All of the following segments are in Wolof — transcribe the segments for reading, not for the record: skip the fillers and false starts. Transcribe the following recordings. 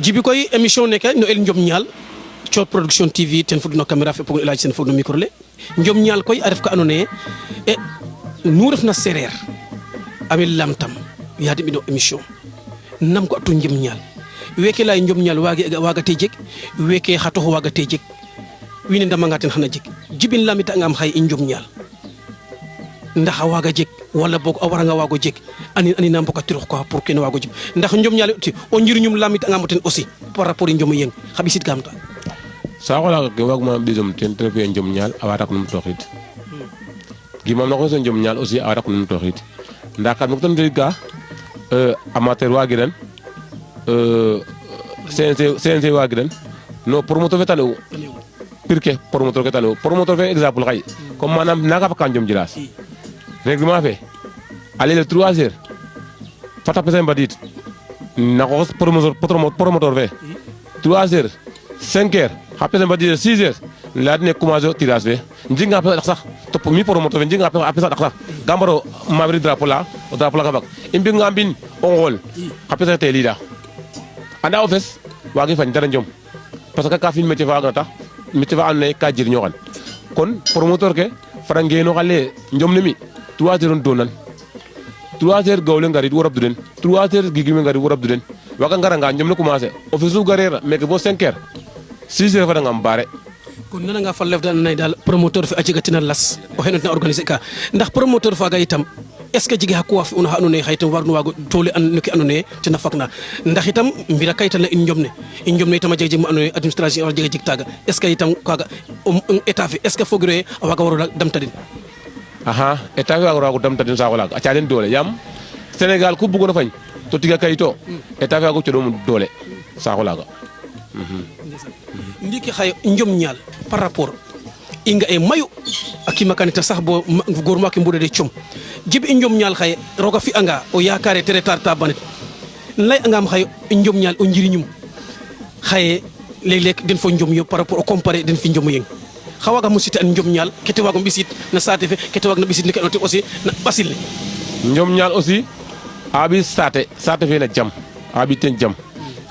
jibi koy émission ne no el njom ñaal Thior Production TV ten fudno caméra fe pogo elaj sen fudno micro le njom ñaal koy a ref ka andoona yee e nu refna sereer ami lamtam yaade mbiɗo émission nam ko atu njom ñaal weeke lay njom ñaal waagate jeg weeke xa toxo waagate jeg wiin we ndamanga ten xana jeg jibin lamitangam xaye i njom ñaal ndax a waaga jeg wala boog a waranga waago jeg ani na mbokatiroox quoi pour kene waago jib ndax njom ñaal o njiriñum lamitangam o ten aussi par rapport i njom yeng xa ɓisid kam ta saaxo laaga ke waaguma ɓisom ten te refu ye njom ñaal a wa dak num tooxiid gimam na xoy so njom ñaal aussi a wa dak num tooxiid nda kam nok tan ka amateur waagiran CNC waagiran no promoteur fe tane'u pir ke promoteur ke tane'u promoteur fe exemple xaye comme manam naga faka njom jilas règlement fe ale le 3 heures fata pesa mbadid na xos promoteur fe 3 heures 5 heures xa pesa mbadid 6 heures la ne commencer tirage fe njinga pesa sax top mi promoteur fe njinga pesa sax gambaro mabri drapeau la o drapeau la ka bak imbi ngambin o ngol xa pesa te lida anda o fes wagi fañ dara njom parce que ka fin métier fa tax métier fa andona ye ka jirño xan kon promoteur ke fara ngeno xale njom ne mi 3 heures donan 3 heures gawle ngarit wo rabdu den 3 heures gigime ngarit wo rabdu den waga ngaranga njom ne commencer o fesu garera meke bo 5 heures 6 heures fada ngam bare kon nananga fa lef dal nay dal promoteur fe a jegatina las o xeno ten organiser ka ndax promoteur faga itam est ce que jege xa kuwa fi una xa andoona yee xaye ten warno waago toole no ke andoona yee ten a fagna ndax itam mbira kayitan la in njom ne itam a jeg ma andoona yee administration a jega jeg taaga est ce que itam kaaga état fe est ce que fogiro yee a waaga waro damta den aha état fe waago damta den saaxo laaga a caa den doole yaam Sénégal ku buggoona fañ to tiga kayito état fe waago coɗoom doole saaxo laaga ndiiki xaye njom ñaal par rapport i nga e mayu a kimakanita sax bo goor maak i mbudade com jibi i njom ñaal xaye roga fi'anga o yakare te retar ta banet lay angam xaye njom ñaal o njiriñum xaye leg-leg den fo njom yo par rapport o comparer den fi njom yeng xa waaga mo citer an njom ñaal kete waago mbisid na saate fe kete waag na mbisid ne ke te aussi na ɓasil ne njom ñaal aussi a ɓi saate fe na jam a ɓi ten jam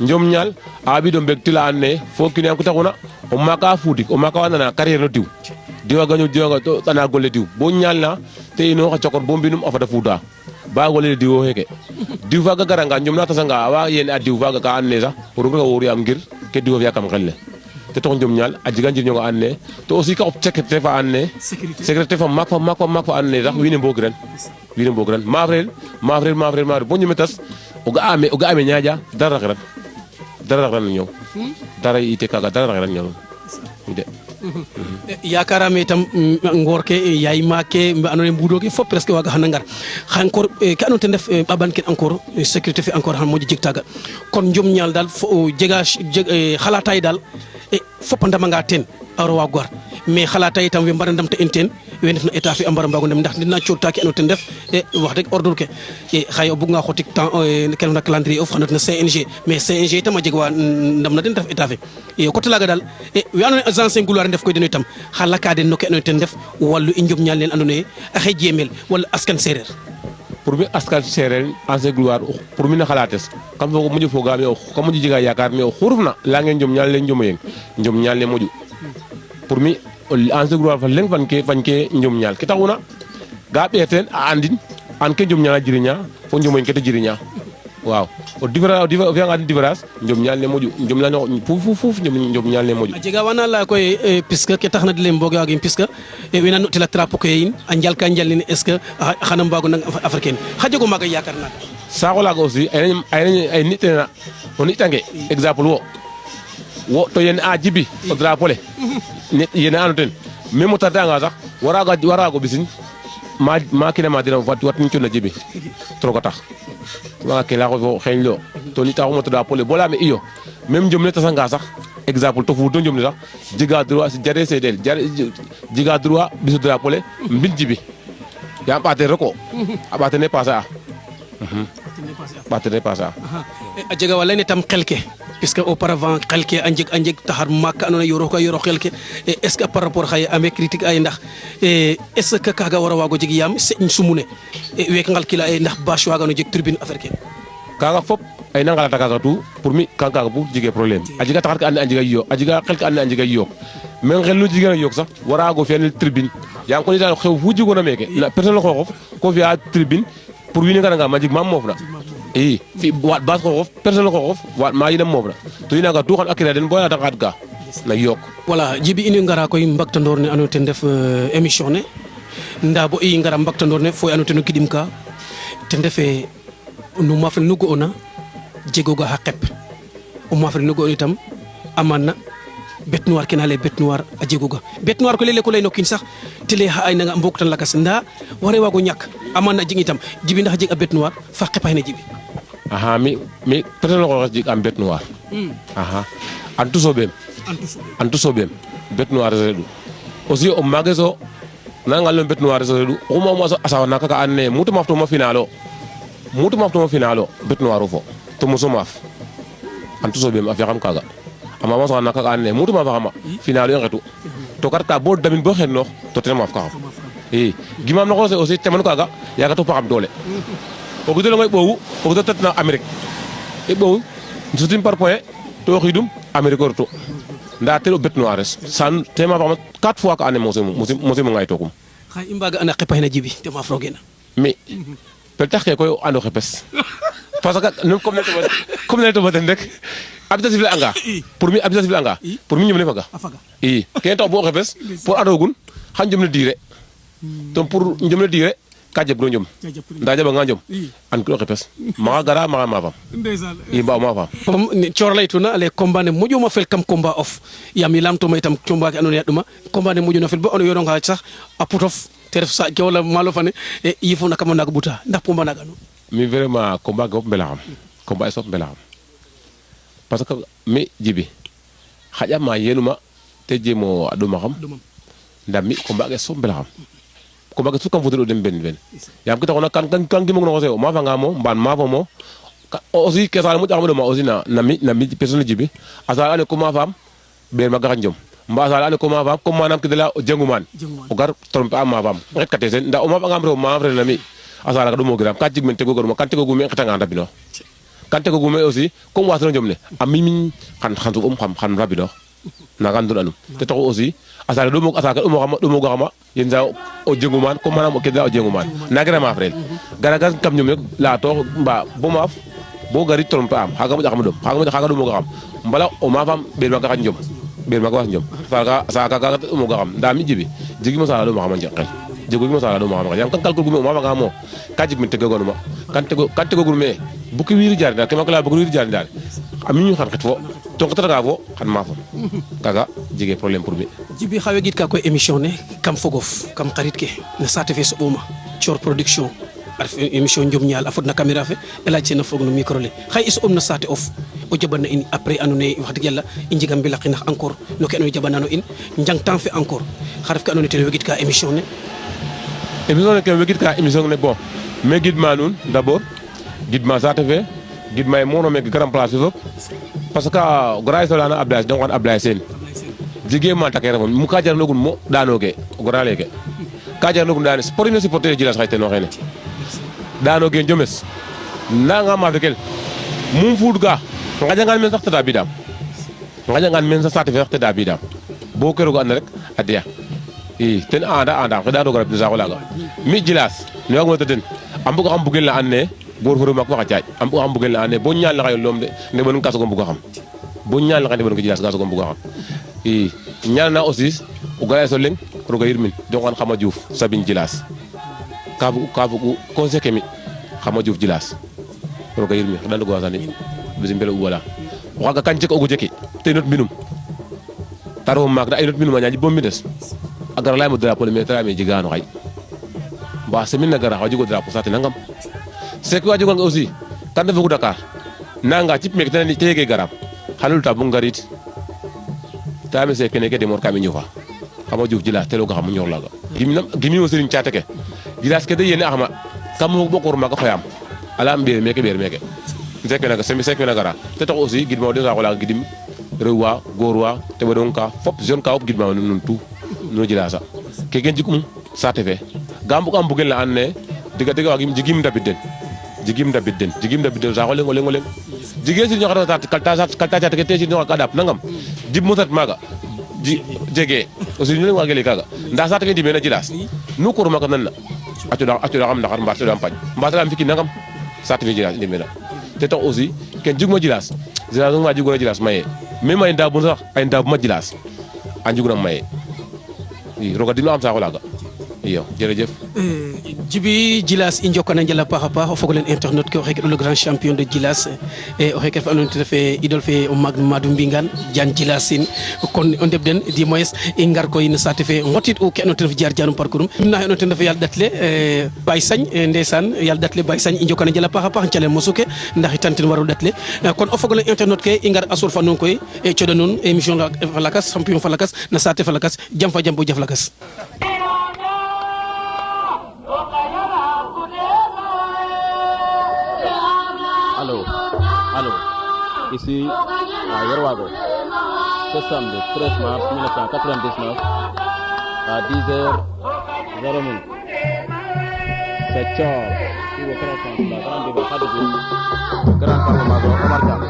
njom ñaal a ɓiɗo mbeg tila an ne fo kine an ku taxuna o maaka fuudik o maaka wa nana carrière no diw diwa gaño diwa to ana golle diw bo ñaal na te ino xa cokor bo mbinum a fada fuuta ba golle diwo xeke diw faga garanga njom na tasanga awa yene a diw faga ka an ne sax o rog rega woru yaam ngir ke diwo fiya kam xel le te tax njom ñaal a jega njirño nga an ne to aussi ka xop secrétaire fa an ne secrétaire fa maak fa an ne sax wiin we mbogran maafrel bo ñeme tas o ga ame ñaaƴa dara raxiran ñëw dara ite kaga dara raxiran ñëw de yakarame itam ngoor ke yaay maak ke mbe andoona yee mbuuɗo ke fop presque waaga xana ngar xa encore ke andoona ten ref ɓaɓan ke encore sécurité fe encore xan moƴo jeg taaga kon njom ñaal daal fo jega xalata ye daal fop a ndamanga teen a waro waago gar mais xalata itam we mbara ndamta in teen we ndefna état fe a mbara mbaago ndam ndax dina cooɗta ke andoona ten ref wax deg ordre ke xaye o buganga xotik temps ke refna calendrier of xana refna CNG mais CNG itam a jeg wa ndamna den ref état fe o coté laaga daal we andoona yee agence ngulwaar ndef koy den itam xa laka den no ke andoona yee ten ref wallu i njom ñaal leen andoona yee a xey jeemel wala askan seereer pour mi askan seereer ancien gloire pour mi na xalates kam foog moƴo fogaame kam moƴo jega yaakaar mais oxu refna leyange njom ñaal le njomo yeng njom ñaal le moƴu pour mi ancien gloire fa leŋ fañ ke njom ñaal ke taxuna ga ɓeer teen a andin an ke njom ñaal a jiriña fo njomo yeng ke te jiriña waaw o fiyanga den différence njom ñaal ne moƴu njom ñaal ne fuuf njom ñaal ne moƴu a jega wana laya koy puisque ke taxna de leye mboge waagim puisque wena notela trapo ke in a njalka njalin est ce que xana mbaago nang africaine xa jego maaga yakar naaga saaxo laaga aussi ay nitena o nitange exemple wo to yene a jibi o drapeau le yene ando ten même o tarde anga sax warago ɓisin ma kina ma dina watin cuna jibi troga tax waga ke laxo fo xeeñ lo to nitaxuma to drapeau le bo leyame iyo même njom ne tasanga sax exemple to fuuto njom ne sax jega droit jare seedel jega droit ɓiso drapeau le mbin jibi yaam ɓaate rek o a ɓaatene passer a ɓaatene passer a jega wa leyne tam xel ke puisque auparavant xel ke a njeg taxar maak ka andoona yee yoro xel ke est ce que par rapport xaye ame critique ay ndax est ce que kaaga war a waago jeg yaam señ sumune weeke ngalkila ndax bâche waagano jeg tribune affaire ke kaga fop ay nangala kaga tout pour mi kaga pour jige problème ajiga taxar ka ande ajiga yo ajiga xel ka ande ajiga yo men xel lu jige yok sax wara go fenel tribune yang ko ni dal xew fu jigo na meke la personne xoxof ko via tribune pour wini nga majig mam mofna fi wat bas xoxof personne xoxof wat ma yina mofna to ina ga tu xan akira den boya taxat ga na yok voilà jibi ini ngara koy mbaktandor ne anu ten def émission ne nda bo i ngara mbaktandor ne fo anu ten kidim ka ten defe nu mafre nugo ona jegoga ha xep o mafre nugo itam amana bête noire kena le bête noire a jegoga bête noire ko lele ko lay nokin sax tele ha ay nga mbok tan lakas nda ware wago ñak amana jing itam jibi ndax jeg a bête noire fa xepay na jibi aha mi peut-être ko jig am bête noire aha antu sobem bête noire redu aussi o magazo nanga lo bête noire redu o mo so asawa naka anne mutu mafto mo finalo bête noire fo to mo so maf antu sobem afi xam kaga ama mo so naka anne mutu ma fama finalo yo xetu to karta bo damin bo xenno to te maf ka gimam no ko aussi teman kaga yaga to paxam dole o gudelo ngoy bowu o gudo tatna Amerique e bowu nsutim par point to xidum Amerique orto nda telo bête noire san tema fama 4 fois ka ane mo ngay tokum xay imbaga ana xepay na jibi te ma frogena mais pel tax ke koy ando xepes parce que nous comme ne to baten rek habitat civil anga pour mi ñum ne faga ken tax bo xepes pour adogun xan jëm na dire donc pour jëm na dire ka jeb do ñum nda jaba nga ñum an ko xepes ma gara ma fam ba ma fam pam cior lay tuna les combat ne mojo ma fel kam combat off yam lam to may tam combat ki andone duma combat ne mojo na fel bo on yoro nga sax a putof te ref sa wala malo fane e yifu na kam na buta ndax combat na ganu mi vraiment combat go mbelaxam combat sop mbelaxam parce que mi jibi xaja ma yenuma te jemo aduma xam ndam mi combat ge sop mbelaxam combat ge su kam fodelo dem ben yam ki taxona kan gimo no xose ma fa nga mo mban ma fa mo aussi ke sa mu taxamo ma aussi na mi personne jibi asal ane comment fam ber ma gaxan jom mba asal ane comment fam comme manam ki de la jenguman o gar trompe ma fam rek kate sen nda o ma nga am ma frère na mi asala ka do mo gram ka jigmen tego gorma kan tego gume xata nga rabino kan tego gume aussi comme wasno jomne am mi xan xam rabino na kan do anu te to aussi asala do mo xama yen za o jenguman comme manam o keda o jenguman na gra ma frère gara kam ñom la to mba bo maaf bo gari trompe am xaga mo xam do xaga do mo xam mbala o ma fam be ma ka njom be ma ko wax njom sa ka mo xam da mi jibi jigi mo sala do mo xam njaqal jego mo sala do mo xam yam kan kalkul gume ma nga mo ka jig min te gogo ma kan te gogo me bu ki wiiri jaar dal ke ma ko la bu wiiri jaar dal am ñu xam xet fo to ko taga fo xan ma fo kaga jige problème pour mi jibi xawe git ka koy émission ne kam fogof kam xarit ke na sate fe so boma cior production arf émission njom ñal afot na caméra fe elaj na fog no micro le xay is na sate off o jabana in après anone wax deug yalla i njigam bi laqina encore no ke no jabana no in njang temps fe encore xaref ka anone tele wegit ka émission ne ke wegit ka émission ne bon mais guide ma nun d'abord guide ma sate fe guide ma mono me grand place fop parce que grâce à la Abdoulaye donc Abdoulaye Sen jige ma takere mu ka jar nogun mo danoge gora leke ka jar nogun dane premier supporter jilas xayte no xene danoge jomes nanga ma fekel mum fudga ngajangan men sax ta bidam ngajangan men sax ta bidam bo kero go and rek adia ten anda ko da do garab sa wala mi jilas no ak mo teden am bu ko xam bugel la anne gor fo mak waxa jaaj am bu xam bugel la anne bo ñal la xay lom de ne bon kasso ko bu ko xam bo ñal la xay bon ko jilas kasso ko bu ko xam ñal na aussi o gaay so leng ro ga yirmin do xan xama juuf sabin jilas kabu conseil mi xama juuf jilas ro ga yirmin dan go wasani bisim bela wala waga kanci ko jeki te not minum taro mak da ay not minum ñaaji bombi des agar lay mo drapeau mais tara me jigano xay ba semin na gara waji go drapeau sate nangam c'est que waji go aussi kan defu Dakar nanga ci mek tan ni tege garam xalul ta bu ngarit tamé c'est que ne ke de mor kam ñu fa xama juuf jilas te lo ga xam ñor la ga gimi o serigne ciatake jilas ke de yene ahma kam mo bokor ma ga fayam ala mbir meke sekk na gara te tax aussi gidma de wala gidim rewa gorwa te badon ka fop zone ka op gidma non tout no jilasa ke gen jikum sate fe gambu kam bugel la anne diga wagim jigim dabiden jigim da bidden sa ko lengo jigé ci ñu xata kalta ke te ci ñu kadap nangam jib musat maga jege aussi ñu wagele kaga nda sa take di mena jilas nu ko maka nan atu da xam ndaxar mbaatu da am fiki nangam sa take jilas di mena te tax aussi ken jiguma jilas ma jiguna jilas maye même ay nda bu sax ay nda bu ma jilas an jiguna maye roga dino am sa ko laga iyo jërëjëf Djiby Djilass i njokana njal a paax a paax o fogole internet ke o xeke le grand champion de Djilass o xeke ref andoona yee ten ref idole fe o maag Madou Mbingane Diane Djilass in kon o ndeɓ den di moyes i ngar koy no saate fe ngotit u ke andoona yee ten ref jaar jarum parcours um na andoona yee ten ref yaal ɗatle Baye Sagne ndeysaan yaal ɗatle Baye Sagne i njokana njal a paax a paax calel mosu ke ndax itam ten waru ɗatle kon o fogole internet ke i ngar a suur fa nuun koy e cooɗa nuun émission fa lakas champion fa lakas na saate fa lakas jam fa jam bo jaf lakas Allô, ici à Yerwago, ce samedi 13 mars 1999 à 10h00. C'est Thior, qui vous présente la grande débat de Grand Parlement Omar Thiam.